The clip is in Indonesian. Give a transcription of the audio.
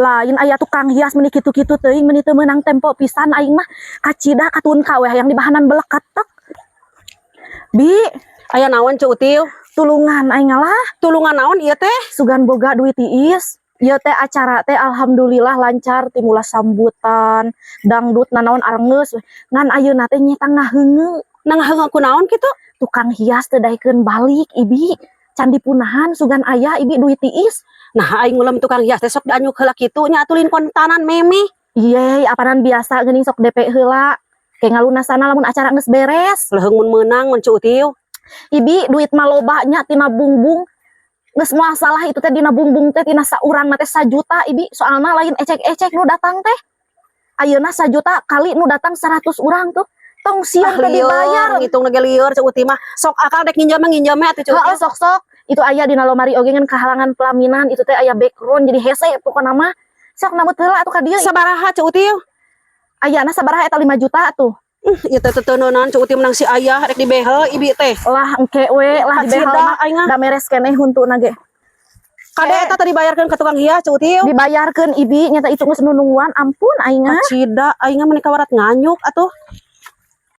Lain aya tukang hias meni kitu-kitu teuing meni teu meunang tempo pisan aing mah kacida katun ka we yang di bahanan belekat tek. Bi, Aya naon Ceu Util? tulungan aing ngalah Tulungan naon ieu teh? sugan boga duit tiis. Ieu teh acara teh alhamdulillah lancar timula sambutan, dangdut nanaon arengeus we. Ngan ayeuna teh nyeta ngaheungeu. Nangaheung ku naon kitu? Tukang hias teu daekeun balik Ibi. Candi Punahan sugan aya Ibi duit tiis. Nah aing ngulam tukang hias teh sok dianyuk heula kitu nya atulin kontanan meme. Iye, apanan biasa geuning sok DP heula. Kayak ngalunasana lamun acara geus beres. Leuheung mun meunang mun Ceu Util. Ibi duit mah loba nya tina bungbung. Geus moal salah itu teh dina bungbung teh tina saurang teh 1 juta Ibi. Soalna lain ecek-ecek nu datang teh. Ayeuna 1 juta kali nu datang 100 urang tuh. Tong sieun teh dibayar. Ngitung lagi lieur Ceu Util mah. Sok akal dek nginjem mah nginjem atuh Ceu Heeh, Util. sok-sok. Itu aya dina lomari oge ngan kahalangan pelaminan itu teh aya background jadi hese pokona mah. Sok namut heula atuh ka dieu. Sabaraha Ceu Util? Ayana sabaraha eta 5 juta tuh. Ieu teh teunaon Ceu Util menang si ayah rek dibehe ibi teh. Lah engke we lah dibehel Kacida, mah aing mah. da meres keneh huntuna ge. Kade eta teh dibayarkeun ka tukang hias Ceu Util. Dibayarkeun Ibi nyata itu geus nunungguan ampun aing mah. Kacida aing mah meuni kawarat nganyuk atuh.